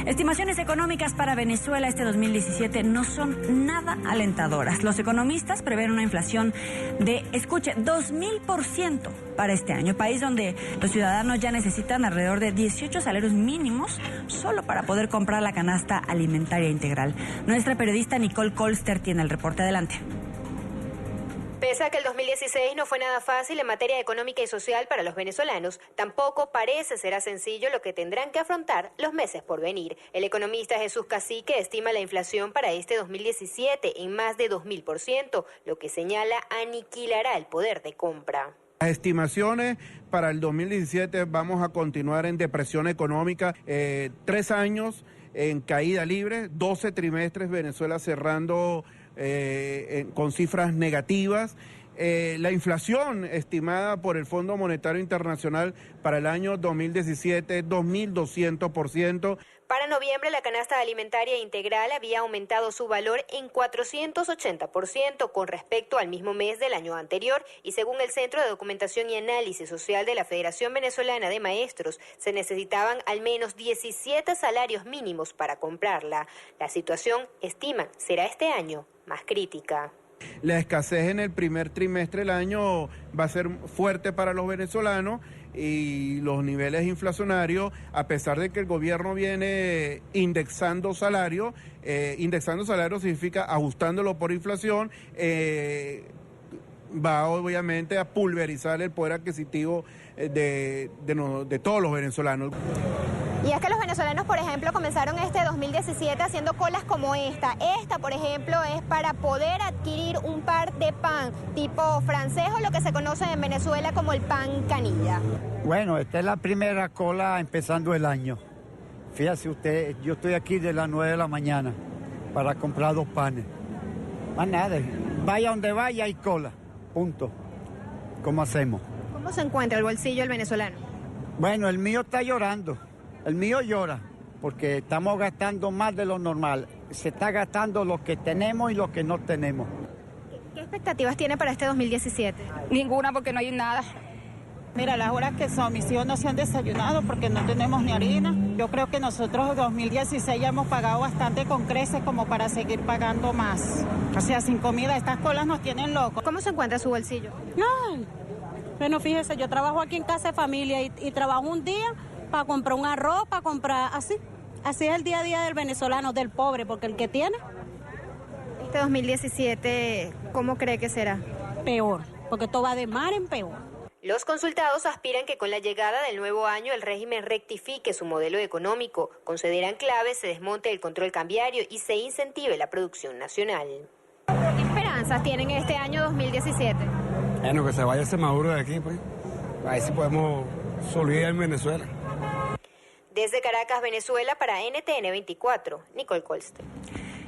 Estimaciones económicas para Venezuela este 2017 no son nada alentadoras. Los economistas prevén una inflación de, escuche, 2000% para este año, país donde los ciudadanos ya necesitan alrededor de 18 salarios mínimos solo para poder comprar la canasta alimentaria integral. Nuestra periodista Nicole Colster tiene el reporte. Adelante. Pese a que el 2016 no fue nada fácil en materia económica y social para los venezolanos, tampoco parece será sencillo lo que tendrán que afrontar los meses por venir. El economista Jesús Cacique estima la inflación para este 2017 en más de 2000%, lo que señala aniquilará el poder de compra. Las estimaciones para el 2017 vamos a continuar en depresión económica, 3 años en caída libre, 12 trimestres Venezuela cerrando con cifras negativas. La inflación estimada por el Fondo Monetario Internacional para el año 2017 es 2.200%. Para noviembre, la canasta alimentaria integral había aumentado su valor en 480% con respecto al mismo mes del año anterior y según el Centro de Documentación y Análisis Social de la Federación Venezolana de Maestros, se necesitaban al menos 17 salarios mínimos para comprarla. La situación, estiman, será este año más crítica. La escasez en el primer trimestre del año va a ser fuerte para los venezolanos y los niveles inflacionarios, a pesar de que el gobierno viene indexando salarios significa ajustándolo por inflación, va obviamente a pulverizar el poder adquisitivo de todos los venezolanos. Y es que los venezolanos, por ejemplo, comenzaron este 2017 haciendo colas como esta. Esta, por ejemplo, es para poder adquirir un par de pan tipo francés o lo que se conoce en Venezuela como el pan canilla. Bueno, esta es la primera cola empezando el año. Fíjese usted, yo estoy aquí de las 9 de la mañana para comprar 2 panes. Más nada, vaya donde vaya hay cola, punto. ¿Cómo hacemos? ¿Cómo se encuentra el bolsillo del venezolano? Bueno, el mío está llorando. El mío llora porque estamos gastando más de lo normal. Se está gastando lo que tenemos y lo que no tenemos. ¿Qué expectativas tiene para este 2017? Ninguna, porque no hay nada. Mira, las horas que son, mis hijos no se han desayunado porque no tenemos ni harina. Yo creo que nosotros en 2016 ya hemos pagado bastante con creces como para seguir pagando más. O sea, sin comida, estas colas nos tienen locos. ¿Cómo se encuentra su bolsillo? Ay, bueno, fíjese, yo trabajo aquí en Casa de Familia y trabajo un día para comprar un arroz, para comprar así. Así es el día a día del venezolano, del pobre, porque el que tiene... Este 2017, ¿cómo cree que será? Peor, porque todo va de mal en peor. Los consultados aspiran que con la llegada del nuevo año el régimen rectifique su modelo económico, consideran clave se desmonte el control cambiario y se incentive la producción nacional. ¿Qué esperanzas tienen este año 2017? Bueno, que se vaya ese Maduro de aquí, pues. A ver si podemos sobrevivir en Venezuela. Desde Caracas, Venezuela, para NTN 24, Nicole Colster.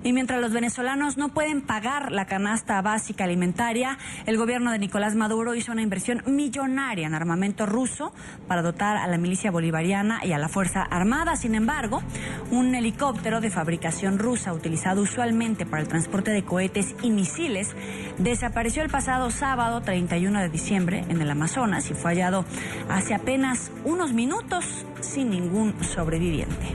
Y mientras los venezolanos no pueden pagar la canasta básica alimentaria, el gobierno de Nicolás Maduro hizo una inversión millonaria en armamento ruso para dotar a la milicia bolivariana y a la Fuerza Armada. Sin embargo, un helicóptero de fabricación rusa utilizado usualmente para el transporte de cohetes y misiles desapareció el pasado sábado 31 de diciembre en el Amazonas y fue hallado hace apenas unos minutos sin ningún sobreviviente.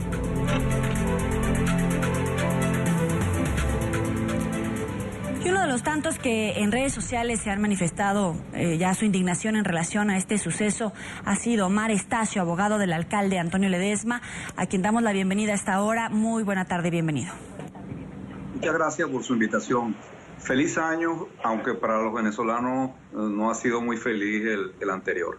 Y uno de los tantos que en redes sociales se han manifestado ya su indignación en relación a este suceso ha sido Omar Estacio, abogado del alcalde Antonio Ledesma, a quien damos la bienvenida a esta hora. Muy buena tarde, bienvenido. Muchas gracias por su invitación. Feliz año, aunque para los venezolanos no ha sido muy feliz el anterior.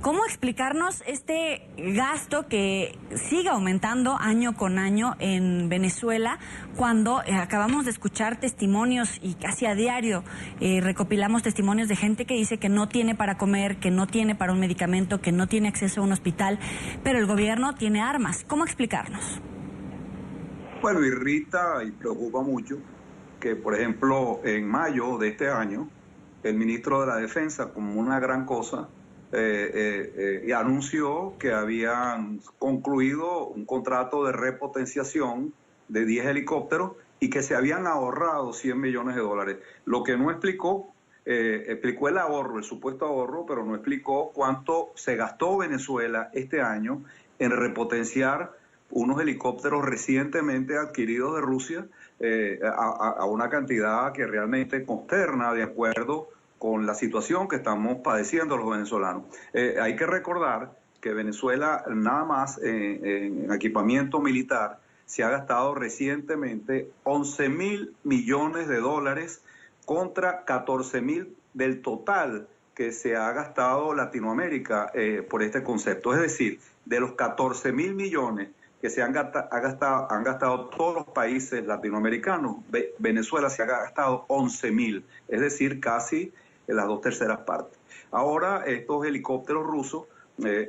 ¿Cómo explicarnos este gasto que sigue aumentando año con año en Venezuela cuando acabamos de escuchar testimonios y casi a diario recopilamos testimonios de gente que dice que no tiene para comer, que no tiene para un medicamento, que no tiene acceso a un hospital, pero el gobierno tiene armas? ¿Cómo explicarnos? Bueno, irrita y preocupa mucho que, por ejemplo, en mayo de este año, el ministro de la Defensa, como una gran cosa, anunció que habían concluido un contrato de repotenciación de 10 helicópteros y que se habían ahorrado $100 millones. Lo que no explicó el ahorro, el supuesto ahorro, pero no explicó cuánto se gastó Venezuela este año en repotenciar unos helicópteros recientemente adquiridos de Rusia a una cantidad que realmente consterna de acuerdo con la situación que estamos padeciendo los venezolanos. Hay que recordar que Venezuela nada más en equipamiento militar se ha gastado recientemente 11.000 millones de dólares contra 14.000 del total que se ha gastado Latinoamérica por este concepto. Es decir, de los 14.000 millones que se han gastado todos los países latinoamericanos, Venezuela se ha gastado 11.000, es decir, casi las 2/3 partes. Ahora estos helicópteros rusos,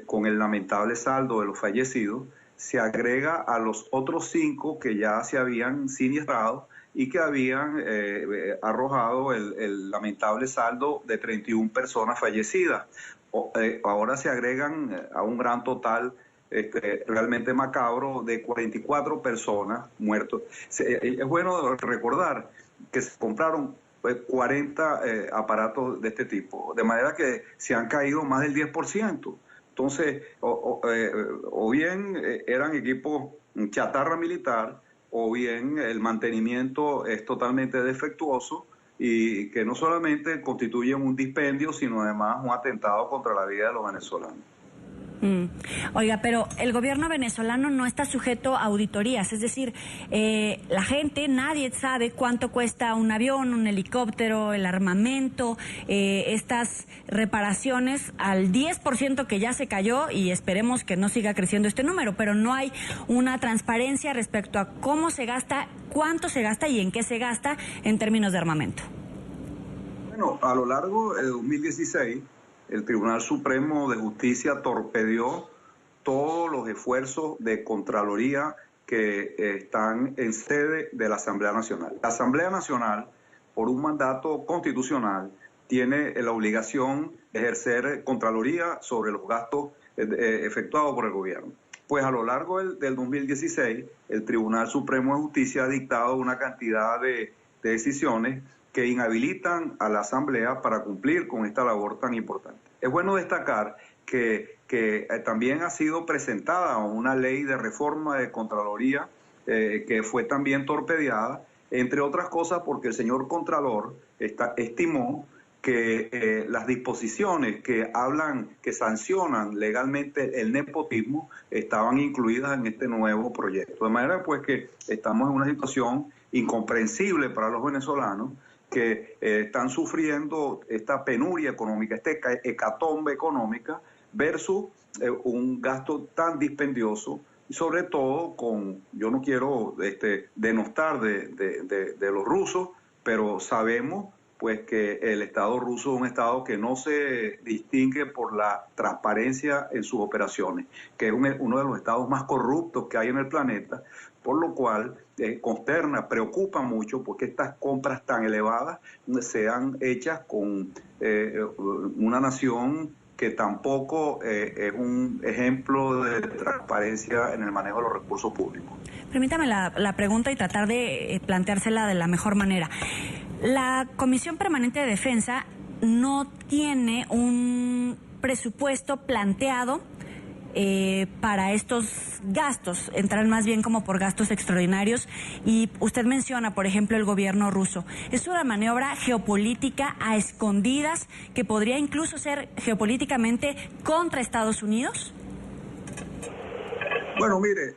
con el lamentable saldo de los fallecidos, se agrega a los otros 5 que ya se habían siniestrado y que habían arrojado el lamentable saldo de 31 personas fallecidas. Ahora se agregan a un gran total realmente macabro de 44 personas muertas. Es bueno recordar que se compraron 40 aparatos de este tipo, de manera que se han caído más del 10%. Entonces, o bien eran equipos chatarra militar, o bien el mantenimiento es totalmente defectuoso y que no solamente constituyen un dispendio, sino además un atentado contra la vida de los venezolanos. Oiga, pero el gobierno venezolano no está sujeto a auditorías, es decir, la gente, nadie sabe cuánto cuesta un avión, un helicóptero, el armamento, estas reparaciones al 10% que ya se cayó, y esperemos que no siga creciendo este número, pero no hay una transparencia respecto a cómo se gasta, cuánto se gasta y en qué se gasta en términos de armamento. Bueno, a lo largo de 2016, el Tribunal Supremo de Justicia torpedeó todos los esfuerzos de Contraloría que están en sede de la Asamblea Nacional. La Asamblea Nacional, por un mandato constitucional, tiene la obligación de ejercer Contraloría sobre los gastos efectuados por el gobierno. Pues a lo largo del 2016, el Tribunal Supremo de Justicia ha dictado una cantidad de decisiones que inhabilitan a la Asamblea para cumplir con esta labor tan importante. Es bueno destacar que también ha sido presentada una ley de reforma de Contraloría que fue también torpedeada, entre otras cosas porque el señor Contralor estimó que las disposiciones que sancionan legalmente el nepotismo estaban incluidas en este nuevo proyecto. De manera pues que estamos en una situación incomprensible para los venezolanos, que están sufriendo esta penuria económica, esta hecatombe económica, versus un gasto tan dispendioso, y sobre todo yo no quiero denostar de los rusos, pero sabemos pues que el Estado ruso es un Estado que no se distingue por la transparencia en sus operaciones, que es uno de los estados más corruptos que hay en el planeta, por lo cual consterna, preocupa mucho porque estas compras tan elevadas sean hechas con una nación que tampoco es un ejemplo de transparencia en el manejo de los recursos públicos. Permítame la pregunta y tratar de planteársela de la mejor manera. La Comisión Permanente de Defensa no tiene un presupuesto planteado para estos gastos, entran más bien como por gastos extraordinarios, y usted menciona, por ejemplo, el gobierno ruso. ¿Es una maniobra geopolítica a escondidas que podría incluso ser geopolíticamente contra Estados Unidos? Bueno, mire,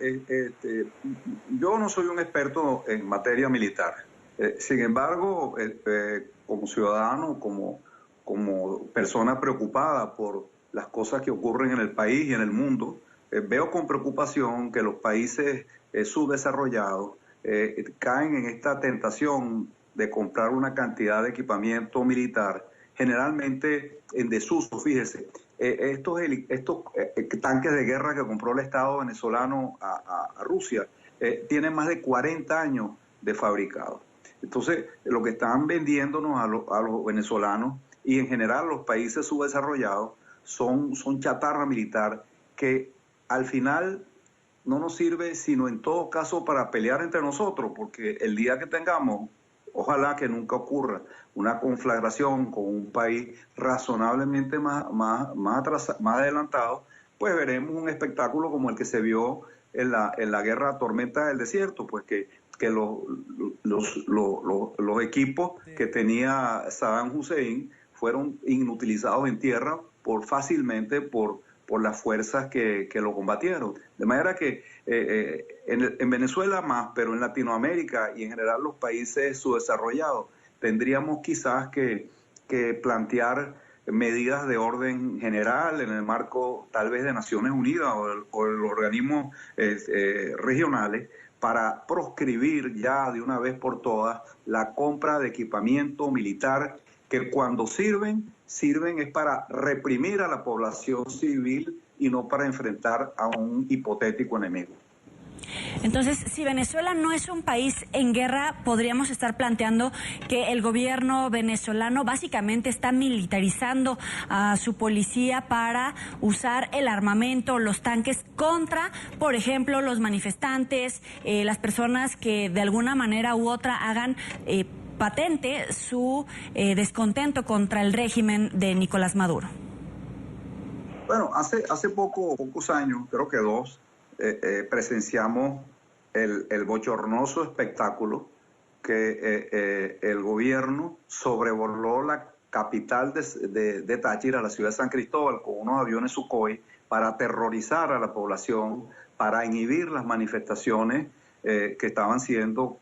yo no soy un experto en materia militar. Sin embargo, como ciudadano, como persona preocupada por las cosas que ocurren en el país y en el mundo, veo con preocupación que los países subdesarrollados caen en esta tentación de comprar una cantidad de equipamiento militar, generalmente en desuso. Fíjese, estos tanques de guerra que compró el Estado venezolano a Rusia tienen más de 40 años de fabricado. Entonces, lo que están vendiéndonos a los venezolanos y en general a los países subdesarrollados son chatarra militar que al final no nos sirve sino en todo caso para pelear entre nosotros, porque el día que tengamos, ojalá que nunca ocurra, una conflagración con un país razonablemente más adelantado, pues veremos un espectáculo como el que se vio en la guerra tormenta del desierto, pues que los equipos que tenía Saddam Hussein fueron inutilizados en tierra fácilmente por las fuerzas que lo combatieron. De manera que en Venezuela más, pero en Latinoamérica y en general los países subdesarrollados, tendríamos quizás que plantear medidas de orden general en el marco tal vez de Naciones Unidas o los organismos regionales para proscribir ya de una vez por todas la compra de equipamiento militar que cuando sirven es para reprimir a la población civil y no para enfrentar a un hipotético enemigo. Entonces, si Venezuela no es un país en guerra, podríamos estar planteando que el gobierno venezolano básicamente está militarizando a su policía para usar el armamento, los tanques contra, por ejemplo, los manifestantes, las personas que de alguna manera u otra hagan patente su descontento contra el régimen de Nicolás Maduro. Bueno, hace pocos años, creo que 2, presenciamos el bochornoso espectáculo que el gobierno sobrevoló la capital de Táchira, la ciudad de San Cristóbal, con unos aviones Sukhoi para aterrorizar a la población, para inhibir las manifestaciones que estaban siendo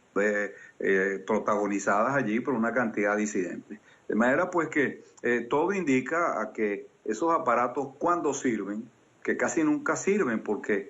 protagonizadas allí por una cantidad de disidentes. De manera pues que todo indica a que esos aparatos cuando sirven, que casi nunca sirven, porque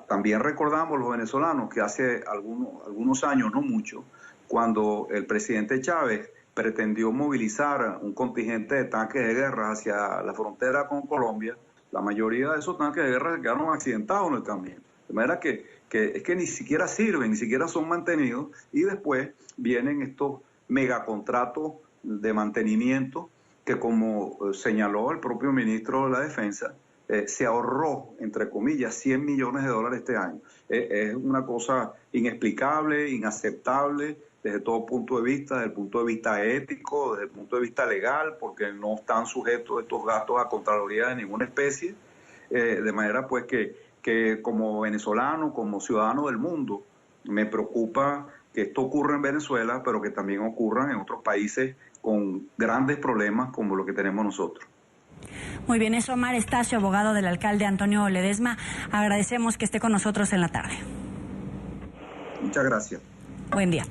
también recordamos los venezolanos que hace algunos años, no mucho, cuando el presidente Chávez pretendió movilizar un contingente de tanques de guerra hacia la frontera con Colombia, la mayoría de esos tanques de guerra quedaron accidentados en el camino. De manera que es que ni siquiera sirven, ni siquiera son mantenidos, y después vienen estos megacontratos de mantenimiento que, como señaló el propio ministro de la Defensa, se ahorró, entre comillas, 100 millones de dólares este año. Es una cosa inexplicable, inaceptable desde todo punto de vista, desde el punto de vista ético, desde el punto de vista legal, porque no están sujetos estos gastos a Contraloría de ninguna especie, de manera pues que como venezolano, como ciudadano del mundo, me preocupa que esto ocurra en Venezuela, pero que también ocurra en otros países con grandes problemas como lo que tenemos nosotros. Muy bien, es Omar Estacio, abogado del alcalde Antonio Ledesma. Agradecemos que esté con nosotros en la tarde. Muchas gracias. Buen día.